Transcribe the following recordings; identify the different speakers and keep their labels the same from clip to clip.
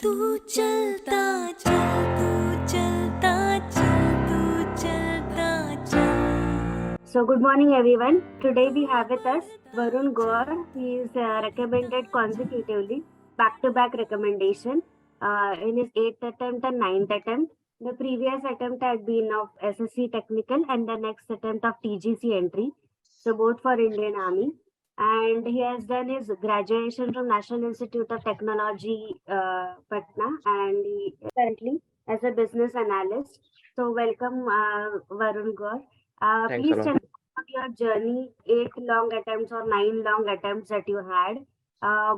Speaker 1: तू चलता चल तू चलता चल तू चलता चल.
Speaker 2: So good morning everyone. Today we have with us Varun Gaur. He is recommended consecutively back-to-back recommendation in his 8th attempt and 9th attempt. The previous attempt had been of SSC technical and the next attempt of TGC entry. So both for Indian Army. And he has done his graduation from National Institute of Technology, Patna, and he is currently as a business analyst. So welcome, Varun Gaur.
Speaker 3: Thanks a
Speaker 2: Please
Speaker 3: lot.
Speaker 2: tell me about your journey, 8 long attempts or 9 long attempts that you had.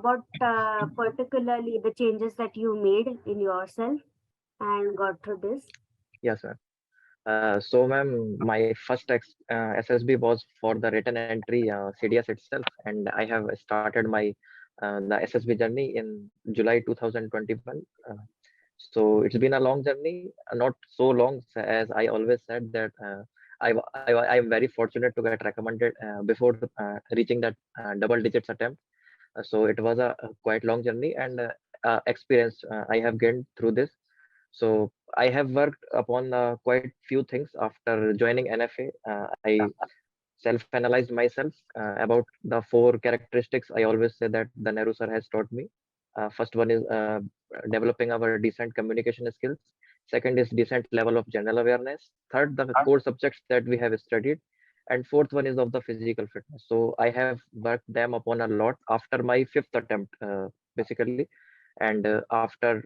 Speaker 2: What particularly the changes that you made in yourself and got through this?
Speaker 3: Yes, sir. So, ma'am, my first SSB was for the written entry CDS itself, and I have started my the SSB journey in July 2021. So it's been a long journey, not so long as I always said that I am very fortunate to get recommended before reaching that double digits attempt. So it was a quite long journey and experience I have gained through this. So I have worked upon quite few things after joining NFA. I self-analyzed myself about the four characteristics I always say that the Nehru sir has taught me. First one is developing our decent communication skills. Second is decent level of general awareness. Third, the core subjects that we have studied. And fourth one is of the physical fitness. So I have worked them upon a lot after my fifth attempt, basically. And after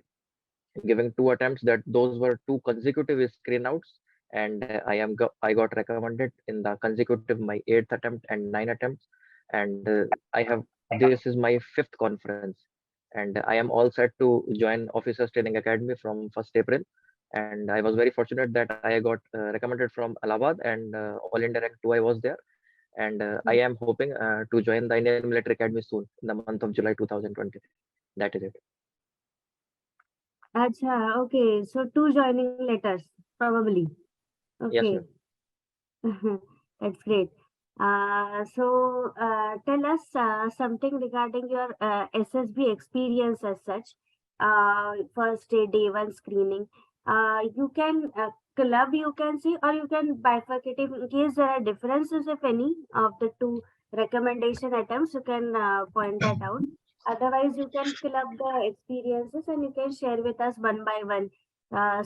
Speaker 3: giving two attempts, that those were two consecutive screen outs, and I got recommended in the consecutive my eighth attempt and nine attempts, and I have this is my fifth conference, and I am all set to join Officers Training Academy from 1st April. And I was very fortunate that I got recommended from Allahabad, and All India Rank 2 I was there, and I am hoping to join the Indian Military Academy soon in the month of July 2023. That is it.
Speaker 2: Acha, okay. So 2 joining letters, probably.
Speaker 3: Yes,
Speaker 2: Okay.
Speaker 3: ma'am.
Speaker 2: That's great. Tell us something regarding your SSB experience as such. First day one screening. You can club, you can see, or you can bifurcate it in case there are differences, if any, of the two recommendation attempts. You can point that out. Otherwise, you can club the experiences and you can share with us one by one.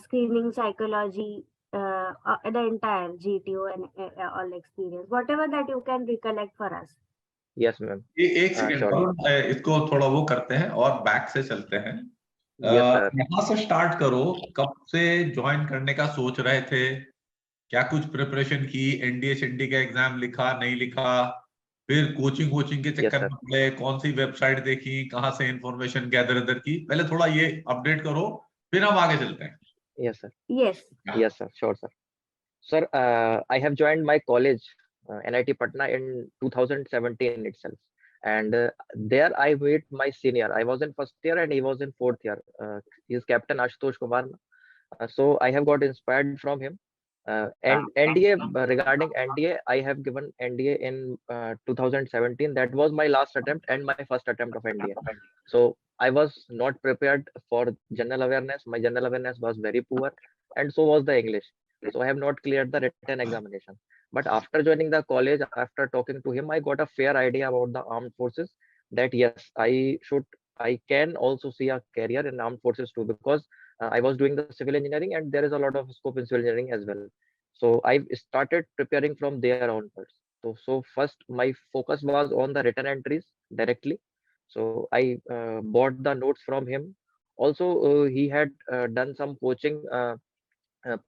Speaker 2: Screening psychology, the entire GTO and all experience, whatever that you can recollect for us.
Speaker 3: Yes, ma'am.
Speaker 4: एक second
Speaker 3: Sure.
Speaker 4: Varun, इसको थोड़ा वो करते हैं और back से चलते हैं.
Speaker 3: Yes, sir.
Speaker 4: यहाँ से स्टार्ट करो. कब से ज्वाइन करने का सोच रहे थे? क्या कुछ प्रिपरेशन की? एनडीए शेंडी का एग्जाम लिखा, नहीं लिखा? फिर कोचिंग के
Speaker 3: Yes,
Speaker 4: चक्कर
Speaker 3: sir.
Speaker 4: में पड़े? कौन सी वेबसाइट देखी? कहाँ से इंफॉर्मेशन गैदर की? पहले थोड़ा ये अपडेट करो, फिर हम आगे चलते हैं.
Speaker 3: Yes, sir.
Speaker 2: Yes.
Speaker 3: Yes, sir. Sure, sir. Sir, I have joined my college, NIT Patna, in 2017 itself. And there I met my senior. I was in first year and he was in fourth year. He is Captain Ashutosh Kumar. So I have got inspired from him. And NDA, regarding NDA, I have given NDA in 2017. That was my last attempt and my first attempt of NDA. So I was not prepared for general awareness. My general awareness was very poor, and so was the English. So I have not cleared the written examination. But after joining the college, after talking to him, I got a fair idea about the armed forces. That yes, I can also see a career in armed forces too, because I was doing the civil engineering and there is a lot of scope in civil engineering as well. So I started preparing from there onwards. So first my focus was on the written entries directly. So I bought the notes from him. Also, he had done some coaching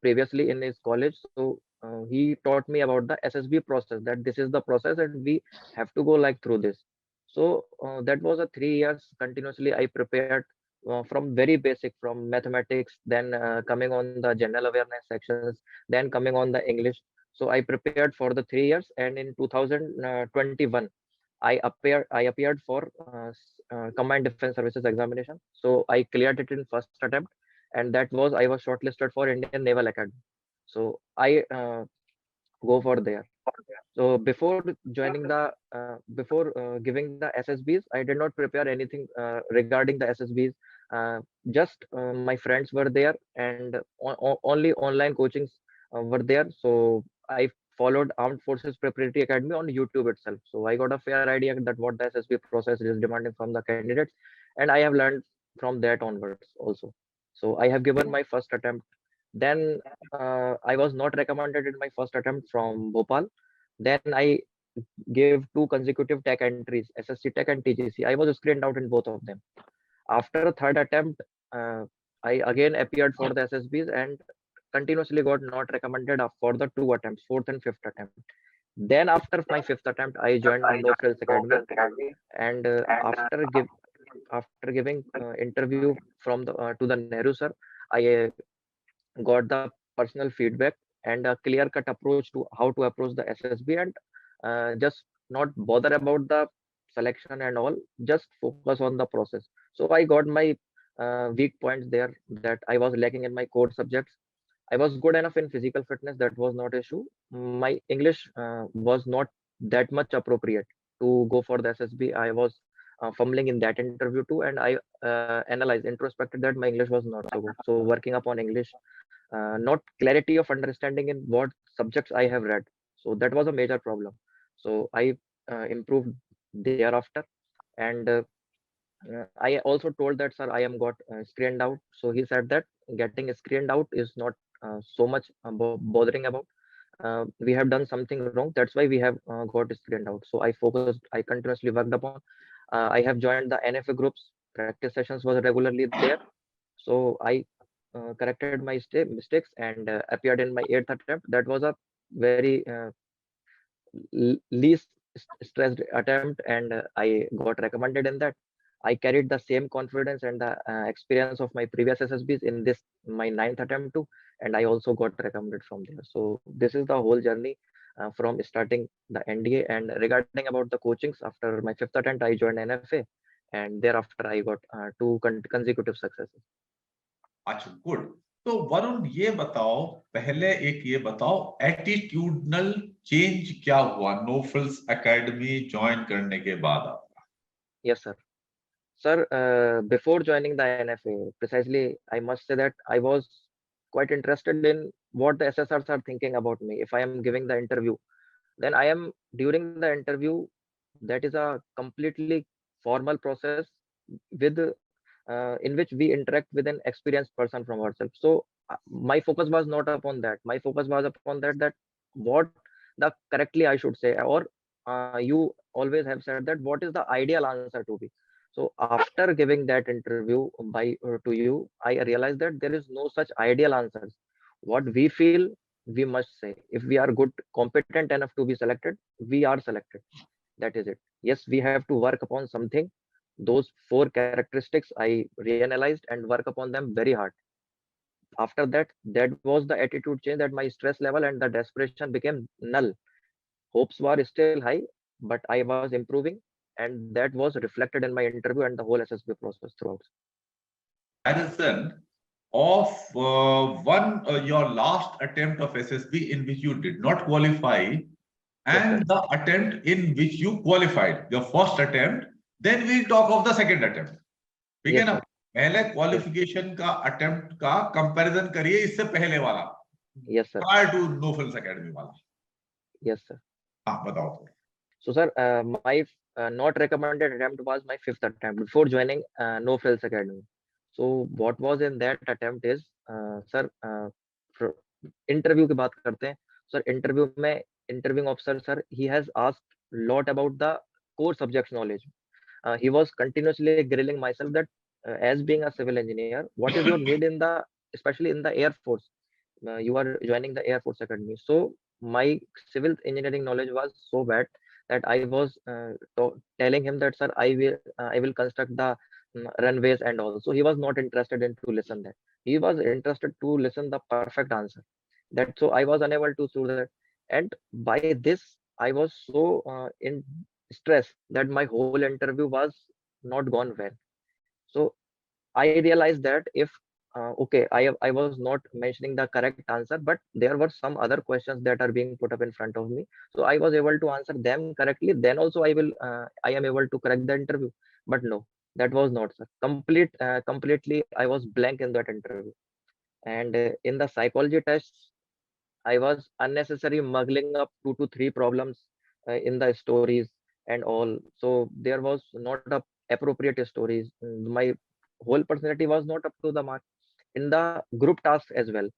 Speaker 3: previously in his college. So he taught me about the SSB process, that this is the process and we have to go like through this. So that was a 3 years continuously I prepared from very basic, from mathematics, then coming on the general awareness sections, then coming on the English. So I prepared for the 3 years, and in 2021 I appeared for Combined Defense Services examination. So I cleared it in first attempt, and that was I was shortlisted for Indian Naval Academy. So I go for there. So before joining before giving the SSBs, I did not prepare anything regarding the SSBs. just my friends were there, and only online coachings were there. So I followed Armed Forces Preparatory Academy on YouTube itself. So I got a fair idea that what the SSB process is demanding from the candidates, and I have learned from that onwards also. So I have given my first attempt. Then I was not recommended in my first attempt from Bhopal. Then I gave two consecutive tech entries, SSC Tech and TGC. I was screened out in both of them. After a third attempt, I again appeared for the SSBs and continuously got not recommended for the two attempts, fourth and fifth attempt. Then after my fifth attempt, I joined No Frills Academy, and after giving interview from the to the Nehru sir, I got the personal feedback and a clear cut approach to how to approach the SSB, and just not bother about the selection and all, just focus on the process. So I got my weak points there, that I was lacking in my core subjects. I was good enough in physical fitness, that was not issue. My English was not that much appropriate to go for the SSB. I was fumbling in that interview too, and I analyzed, introspected that my English was not so good. So working upon English, not clarity of understanding in what subjects I have read. So that was a major problem. So I improved thereafter, and I also told that, sir, I am got screened out. So he said that getting screened out is not so much bothering about. We have done something wrong. That's why we have got screened out. So I focused. I continuously worked upon. I have joined the NFA groups. Practice sessions was regularly there. So I corrected my mistakes and appeared in my eighth attempt. That was a very least stressed attempt, and I got recommended in that. I carried the same confidence and the experience of my previous SSBs in this my ninth attempt too, and I also got recommended from there. So this is the whole journey from starting the NDA. And regarding about the coachings, after my fifth attempt, I joined NFA, and thereafter I got two consecutive successes.
Speaker 4: अच्छा, good. तो वरुण, ये बताओ, पहले एक ये बताओ, attitudinal change क्या हुआ नो फ्रिल्स एकेडमी ज्वाइन करने के बाद आपका?
Speaker 3: Yes, sir. Sir, before joining the NFA, precisely, I must say that I was quite interested in what the SSRs are thinking about me. If I am giving the interview, then I am during the interview, that is a completely formal process with in which we interact with an experienced person from ourselves. So my focus was not upon that. My focus was upon that what the correctly I should say, or you always have said that what is the ideal answer to be. So after giving that interview by to you, I realized that there is no such ideal answers. What we feel, we must say. If we are good, competent enough to be selected, we are selected. That is it. Yes, we have to work upon something. Those four characteristics I reanalyzed and work upon them very hard. After that, that was the attitude change, that my stress level and the desperation became null. Hopes were still high, but I was improving, and that was reflected in my interview and the whole SSB process throughout.
Speaker 4: Comparison of your last attempt of SSB in which you did not qualify and
Speaker 3: Yes,
Speaker 4: the attempt in which you qualified, your first attempt, then we'll talk of the second attempt. ठीक है
Speaker 3: Yes,
Speaker 4: ना?
Speaker 3: sir.
Speaker 4: पहले qualification का attempt का comparison करिए इससे पहले वाला,
Speaker 3: Yes, sir.
Speaker 4: prior to No Frills Academy वाला.
Speaker 3: Yes, sir.
Speaker 4: हाँ, बताओ.
Speaker 3: So, sir, my not recommended attempt was my fifth attempt before joining No Frills Academy. So, what was in that attempt is, sir, interview की बात करते हैं. Sir, interview में interviewing officer, sir, he has asked lot about the core subjects knowledge. He was continuously grilling myself that as being a civil engineer, what is your need in the, especially in the Air Force? You are joining the Air Force Academy. So my civil engineering knowledge was so bad that I was telling him that, sir, I will construct the runways and all. So he was not interested in to listen that. He was interested to listen the perfect answer. That so I was unable to do that, and by this I was so in stress that my whole interview was not gone well. So I realized that if okay, I was not mentioning the correct answer, but there were some other questions that are being put up in front of me. So I was able to answer them correctly. Then also I am able to correct the interview. But no, That was not, sir. Completely, I was blank in that interview. And in the psychology tests, I was unnecessary muggling up 2 to 3 problems in the stories and all. So there was not a appropriate stories. My whole personality was not up to the mark. In the group tasks as well,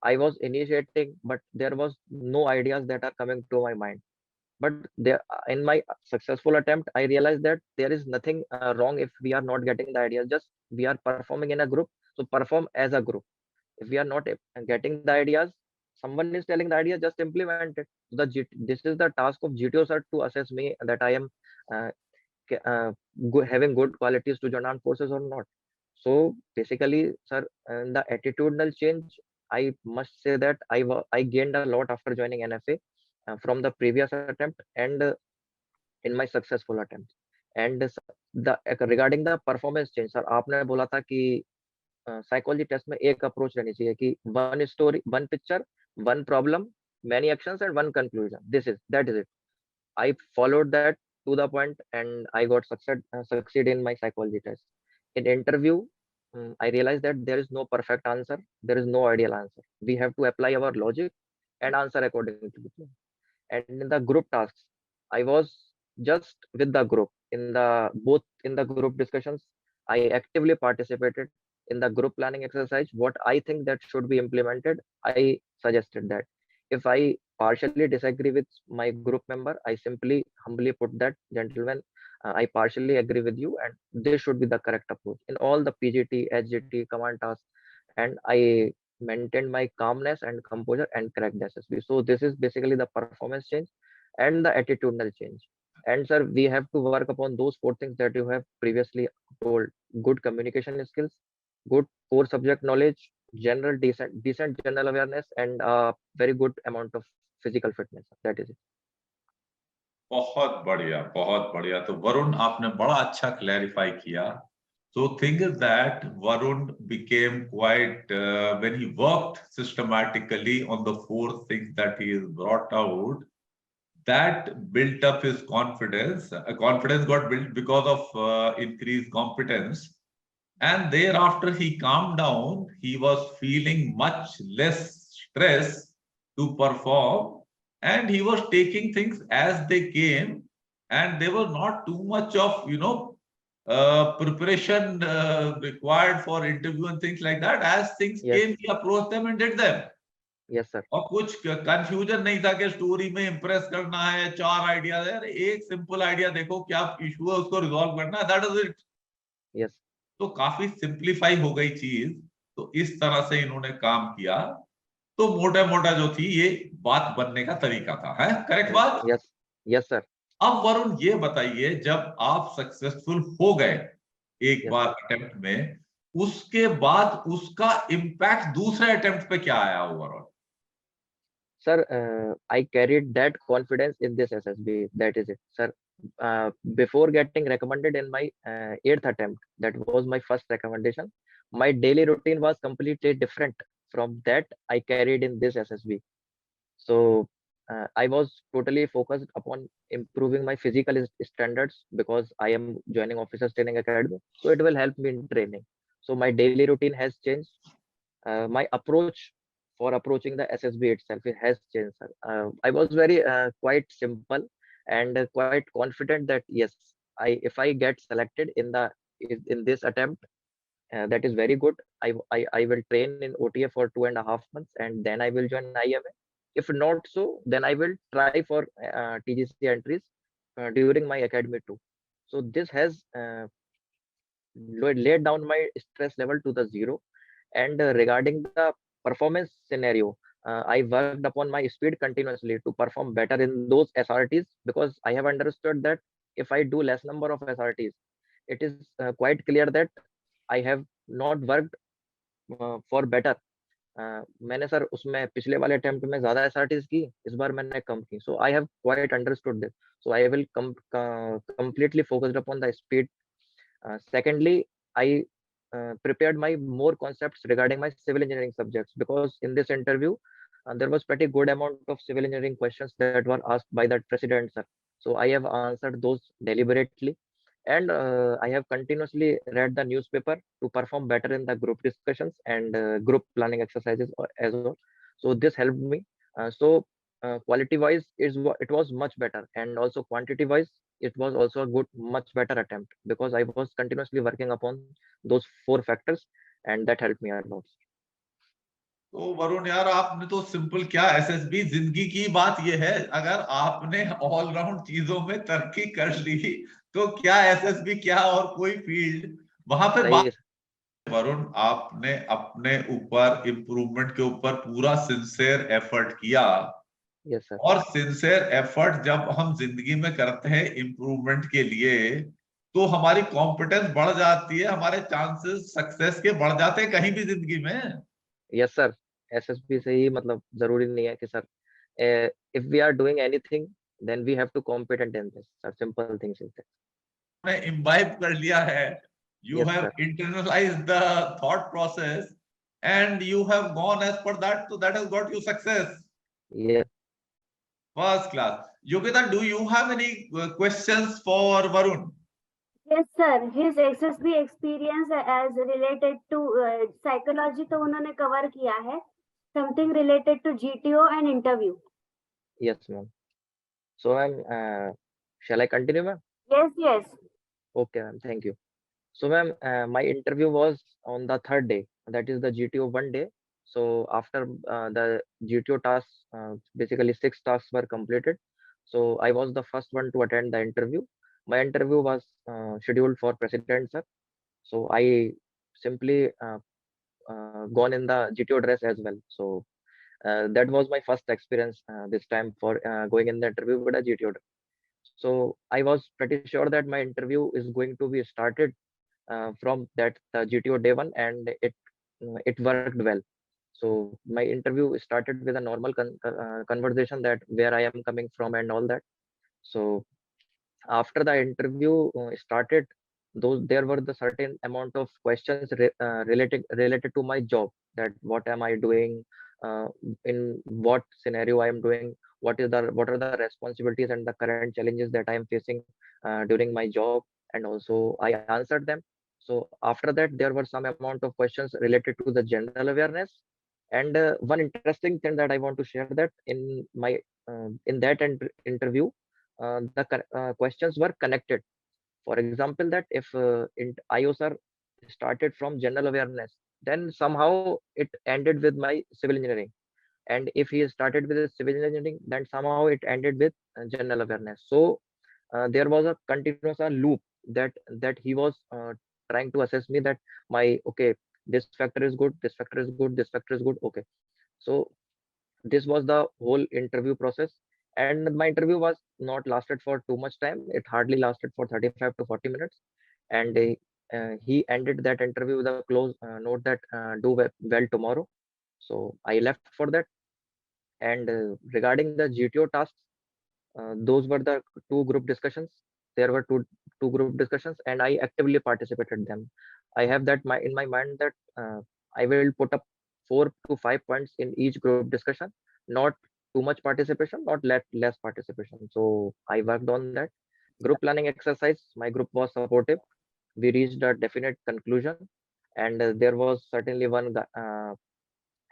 Speaker 3: I was initiating, but there was no ideas that are coming to my mind. But there, in my successful attempt, I realized that there is nothing wrong if we are not getting the ideas. Just we are performing in a group, so perform as a group. If we are not getting the ideas, someone is telling the idea, just implement it. This is the task of GTO sir to assess me that I am uh, having good qualities to join armed forces or not. So basically, sir, the attitudinal change, I must say that I gained a lot after joining NFA from the previous attempt and in my successful attempt. And the regarding the performance change, sir, आपने बोला था कि psychology test में एक approach रहनी चाहिए कि one story, one picture, one problem, many actions and one conclusion. That is it. I followed that to the point and I got succeed in my psychology test. In interview, I realized that there is no perfect answer. There is no ideal answer. We have to apply our logic and answer according to the plan. And in the group tasks, I was just with the group in the both in the group discussions. I actively participated in the group planning exercise. What I think that should be implemented, I suggested that. If I partially disagree with my group member, I simply humbly put that, gentlemen, I partially agree with you, and this should be the correct approach in all the PGT, HGT, command tasks. And I maintained my calmness and composure and cracked the SSB. So this is basically the performance change and the attitudinal change. And sir, we have to work upon those 4 things that you have previously told: good communication skills, good core subject knowledge, decent general awareness, and a very good amount of physical fitness. That is it.
Speaker 4: बहुत बढ़िया, बहुत बढ़िया। तो वरुण, आपने बड़ा अच्छा clarify किया। So thing is that Varun became quite when he worked systematically on the 4 things that he has brought out, that built up his confidence. Confidence got built because of increased competence. And thereafter he calmed down. He was feeling much less stress to perform, and he was taking things as they came, and there was not too much of preparation required for interview and things like that. As things
Speaker 3: Yes.
Speaker 4: came, he approached them and did them.
Speaker 3: Yes, sir.
Speaker 4: और कुछ confusion नहीं था कि story में Impress करना है, 4 ideas है। एक सिंपल आइडिया देखो, क्या इशू है, उसको रिजॉल्व करना है, दैट इज इट।
Speaker 3: Yes.
Speaker 4: तो काफी सिंप्लीफाई हो गई चीज। तो इस तरह से इन्होंने काम किया। तो मोटा मोटा जो थी ये बात बनने का तरीका था, है करेक्ट बात?
Speaker 3: Yes. Yes, sir.
Speaker 4: अब वरुण ये बताइए, जब आप सक्सेसफुल हो गए एक
Speaker 3: Yes,
Speaker 4: बार
Speaker 3: sir.
Speaker 4: अटेम्प्ट में, उसके बाद उसका इम्पैक्ट दूसरे अटेम्प्ट पे क्या आया overall?
Speaker 3: Sir, I carried that confidence in this SSB. That is it, sir. Before getting recommended in my 8th attempt, that was my first recommendation. My daily routine was completely different from that I carried in this SSB. So I was totally focused upon improving my physical standards because I am joining Officers Training Academy. So it will help me in training. So my daily routine has changed. My approach for approaching the SSB itself, it has changed, sir. I was very quite simple and quite confident that yes, if I get selected in this attempt, that is very good. I will train in OTA for 2.5 months and then I will join IMA. If not so, then I will try for TGC entries during my academy too. So this has laid down my stress level to the zero. And regarding the performance scenario, I worked upon my speed continuously to perform better in those SRTs because I have understood that if I do less number of SRTs, it is quite clear that I have not worked for better. मैंने sir उसमें पिछले वाले attempt में ज्यादा SRTs की, इस बार मैंने कम की. So I have quite understood this. So I will completely focused upon the speed. Secondly, I prepared my more concepts regarding my civil engineering subjects because in this interview there was pretty good amount of civil engineering questions that were asked by the president, sir. So I have answered those deliberately, And I have continuously read the newspaper to perform better in the group discussions and group planning exercises as well. So this helped me. So quality wise, it was much better, and also quantity wise, it was also a good, much better attempt because I was continuously working upon those 4 factors, and that helped me a lot.
Speaker 4: तो वरुण यार, आपने तो simple क्या, SSB जिंदगी की बात ये है, अगर आपने ऑलराउंड चीजों में तरक्की कर ली तो क्या एसएसबी, क्या और कोई फील्ड वहां पे बात।
Speaker 3: सही।
Speaker 4: वरुण, आपने अपने ऊपर इम्प्रूवमेंट के ऊपर पूरा सिंसियर एफर्ट किया,
Speaker 3: यस सर।
Speaker 4: और सिंसियर एफर्ट जब हम जिंदगी में करते हैं इम्प्रूवमेंट के लिए, तो हमारी कॉम्पिटेंस बढ़ जाती है, हमारे चांसेस सक्सेस के बढ़ जाते हैं कहीं भी जिंदगी में।
Speaker 3: Yes sir. एसएसबी से ही मतलब जरूरी नहीं है कि sir if we are doing anything then we have to competent in this sir, simple things is that.
Speaker 4: आपने इम्बाइब कर लिया है, you
Speaker 3: yes
Speaker 4: have
Speaker 3: sir.
Speaker 4: Internalise the thought process and you have gone as per that, तो that has got you success.
Speaker 3: Yes
Speaker 4: first class. Yogita, do you have any questions for Varun?
Speaker 2: Yes, sir. His SSB experience as related to psychology तो उन्होंने cover किया है. Something related to GTO and interview.
Speaker 3: Yes ma'am. So ma'am shall I continue ma'am?
Speaker 2: Yes, yes.
Speaker 3: Okay ma'am, thank you. So ma'am, my interview was on the 3rd day, that is the GTO 1 day. So after the GTO tasks, basically 6 tasks were completed. So I was the first one to attend the interview. My interview was scheduled for president sir. So I simply gone in the GTO dress as well. So that was my first experience this time for going in the interview with a GTO dress. So I was pretty sure that my interview is going to be started from that GTO day 1, and it worked well. So my interview started with a normal conversation that where I am coming from and all that. So after the interview started, those there were the certain amount of questions related to my job, that what am I doing, in what scenario I am doing, what are the responsibilities and the current challenges that I am facing during my job, and also I answered them. So after that, there were some amount of questions related to the general awareness, and one interesting thing that I want to share, that in that interview, the questions were connected. For example, that if IOSR started from general awareness, then somehow it ended with my civil engineering. And if he started with civil engineering, then somehow it ended with general awareness. So there was a continuous loop that he was trying to assess me, that my okay, this factor is good, this factor is good, this factor is good. Okay. So this was the whole interview process, and my interview was not lasted for too much time. It hardly lasted for 35 to 40 minutes, and he ended that interview with a close note that do well tomorrow. So I left for that. And regarding the GTO tasks, those were the 2 group discussions. There were two group discussions, and I actively participated them. I have that in my mind that I will put up 4 to 5 points in each group discussion, not too much participation, not less participation. So I worked on that. Group planning exercise, my group was supportive. We reached a definite conclusion, and there was certainly one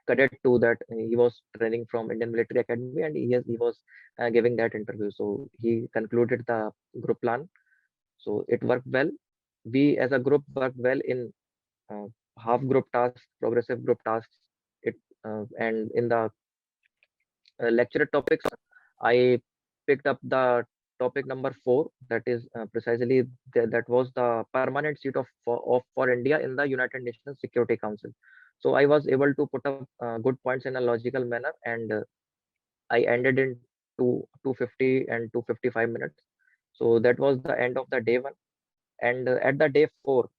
Speaker 3: cadet too, that he was training from Indian Military Academy, and he was giving that interview. So he concluded the group plan. So it worked well. We as a group worked well in uh, half group tasks, progressive group tasks. It and in the lecture topics, I picked up the topic number 4. That is precisely that was the permanent seat for India in the United Nations Security Council. So I was able to put up good points in a logical manner, and I ended in 250 and 255 minutes. So that was the end of the day 1. And at the day 4,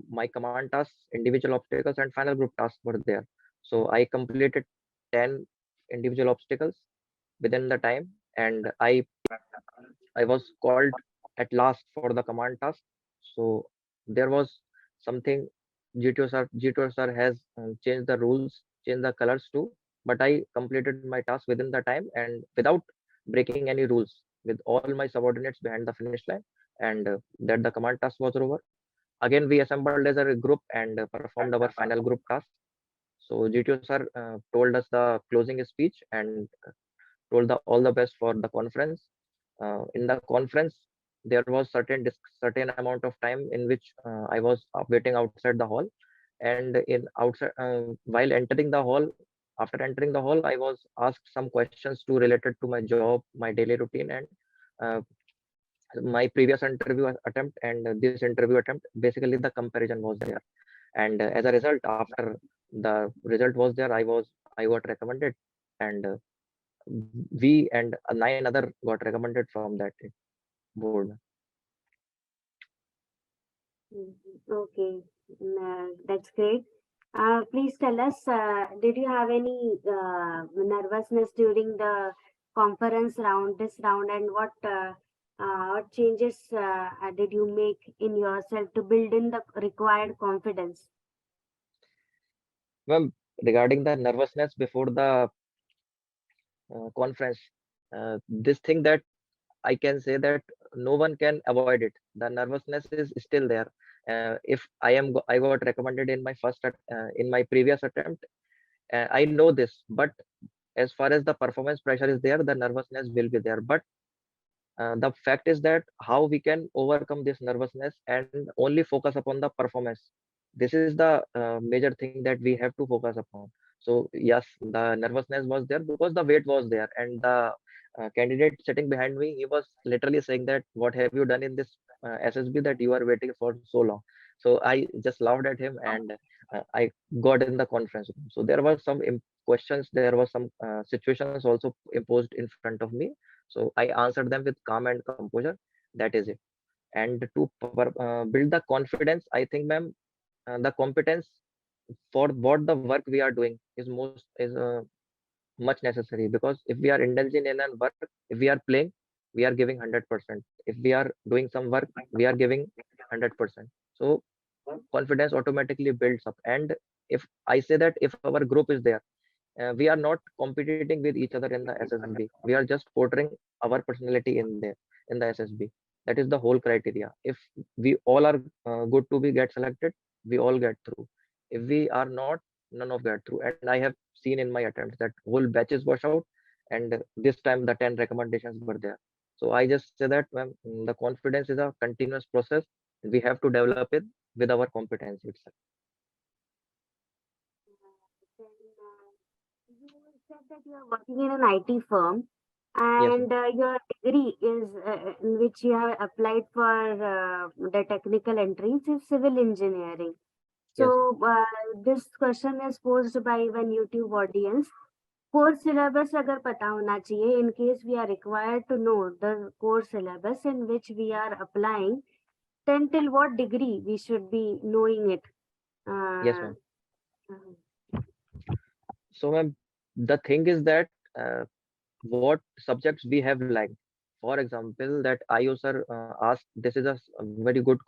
Speaker 3: my command tasks, individual obstacles, and final group tasks were there. So I completed 10 individual obstacles within the time, and I was called at last for the command task. So there was something. GTO sir has changed the rules, changed the colors too. But I completed my task within the time and without breaking any rules, with all my subordinates behind the finish line. and that the command task was over. Again, we assembled as a group and performed our final group task. So GTO sir told us the closing speech and told the all the best for the conference. In the conference, there was certain amount of time in which I was waiting outside the hall, and in outside while entering the hall, after entering the hall, I was asked some questions to related to my job, my daily routine, and uh, my previous interview attempt and this interview attempt. Basically, the comparison was there, and as a result, after the result was there, I got recommended, and we and 9 other got recommended from that board.
Speaker 2: Okay, that's great. Please tell us, did you have any nervousness during the conference round, this round, and what changes did you make in yourself to build in the required confidence?
Speaker 3: Well, regarding the nervousness before the conference, this thing that I can say that no one can avoid it. The nervousness is still there. If I got recommended in my in my previous attempt, I know this. But as far as the performance pressure is there, the nervousness will be there. But the fact is that how we can overcome this nervousness and only focus upon the performance. This is the major thing that we have to focus upon. So yes, the nervousness was there because the weight was there, and the candidate sitting behind me, he was literally saying that what have you done in this SSB that you are waiting for so long. So I just laughed at him, and I got in the conference room. So there were some questions, there was some situations also imposed in front of me. So I answered them with calm and composure. That is it. And to build the confidence, I think, ma'am, the competence for what the work we are doing is much necessary, because if we are indulging in a work, if we are playing, we are giving 100%. If we are doing some work, we are giving 100%. So confidence automatically builds up. And if I say that if our group is there, we are not competing with each other in the SSB. We are just portraying our personality in there in the SSB. That is the whole criteria. If we all are good to be get selected, we all get through. If we are not, none of get through. And I have seen in my attempts that whole batches wash out, and this time the 10 recommendations were there. So I just say that the confidence is a continuous process. We have to develop it with our competence itself.
Speaker 2: Then, you said that you are working in an IT firm,
Speaker 3: Yes, ma'am.
Speaker 2: and your degree is in which you have applied for the technical entries is civil engineering.
Speaker 3: Yes.
Speaker 2: So this question is posed by one YouTube audience. Course syllabus अगर पता होना चाहिए in case we are required to know the course syllabus in which we are applying, then till what degree we should be knowing it.
Speaker 3: Yes,
Speaker 2: Uh,
Speaker 3: ma'am. So, ma'am, the thing is that what subjects we have liked. For example, that IO sir asked, this is a very good,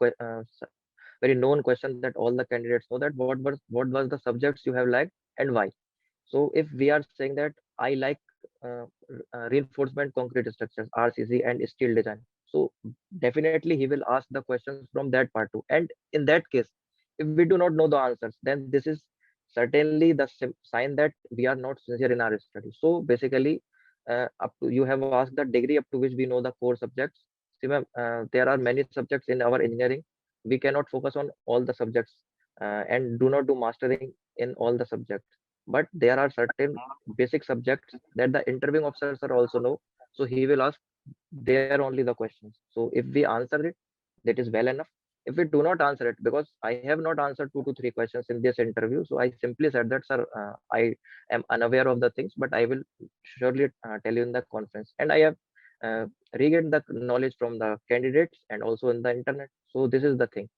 Speaker 3: very known question that all the candidates know, that what was the subjects you have liked and why. So if we are saying that I like uh, reinforcement concrete structures, RCC, and steel design, so definitely he will ask the questions from that part too. And in that case, if we do not know the answers, then this is certainly the sign that we are not sincere in our study. So basically, up to you have asked the degree up to which we know the core subjects. See, ma'am, there are many subjects in our engineering. We cannot focus on all the subjects and do not do mastering in all the subjects, but there are certain basic subjects that the interviewing officers are also know. So he will ask there only the questions. So if we answer it, that is well enough. If we do not answer it, because I have not answered 2 to 3 questions in this interview, so I simply said that, sir, I am unaware of the things, but I will surely tell you in the conference. And I have regained the knowledge from the candidates and also in the internet. So this is the thing.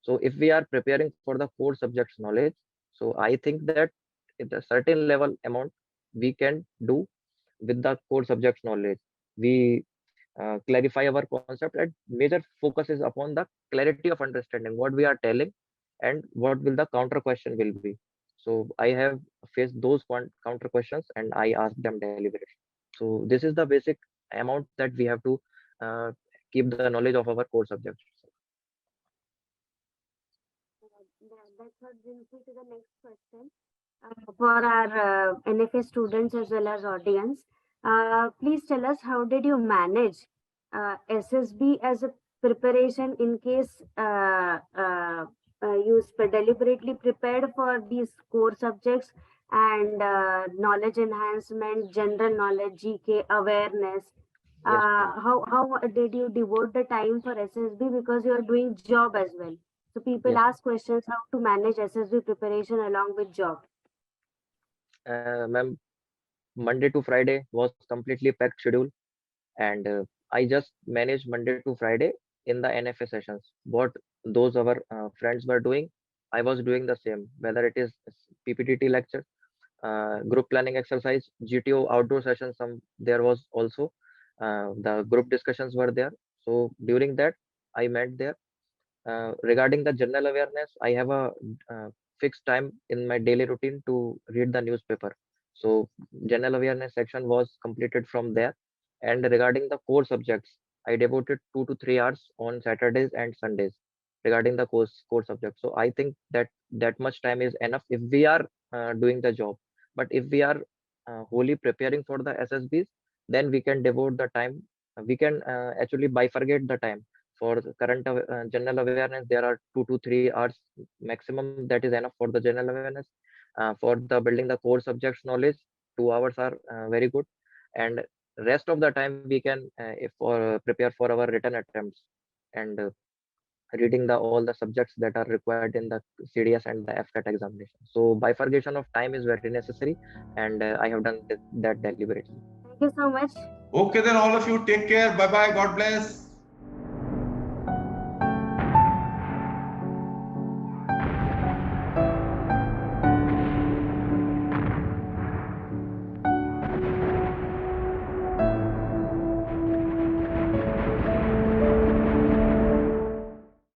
Speaker 3: So if we are preparing for the core subjects knowledge, so I think that at a certain level amount we can do with the core subjects knowledge. We clarify our concept, and major focus is upon the clarity of understanding what we are telling and what will the counter question will be. So I have faced those counter questions and I ask them deliberately. So this is the basic amount that we have to uh, keep the knowledge of our core subjects.
Speaker 2: That brings me to the next question. For our NFA students as well as audience, please tell us, how did you manage SSB as a preparation in case you deliberately prepared for these core subjects and knowledge enhancement, general knowledge, GK, awareness?
Speaker 3: Yes, ma'am.
Speaker 2: How did you devote the time for SSB, because you are doing job as well? So people
Speaker 3: Yes,
Speaker 2: ask questions how to manage SSB preparation along with job.
Speaker 3: ma'am. Monday to Friday was completely packed schedule, and I just managed Monday to Friday in the NFA sessions. What those our friends were doing, I was doing the same. Whether it is PPTT lecture, group planning exercise, GTO outdoor sessions, some there was also the group discussions were there. So during that, I met there. Regarding the general awareness, I have a fixed time in my daily routine to read the newspaper. So general awareness section was completed from there. And regarding the core subjects, I devoted 2 to 3 hours on Saturdays and Sundays regarding the core subjects. So I think that that much time is enough if we are doing the job. But if we are wholly preparing for the SSBs, then we can devote the time. We can actually bifurcate the time. For the current general awareness, there are 2 to 3 hours maximum, that is enough for the general awareness. For the building the core subjects knowledge, 2 hours are very good, and rest of the time we can if for prepare for our written attempts and reading the all the subjects that are required in the CDS and the FCAT examination. So bifurcation of time is very necessary, and I have done that deliberately.
Speaker 2: Thank you so much.
Speaker 4: Okay, then all of you take care. Bye bye. God bless.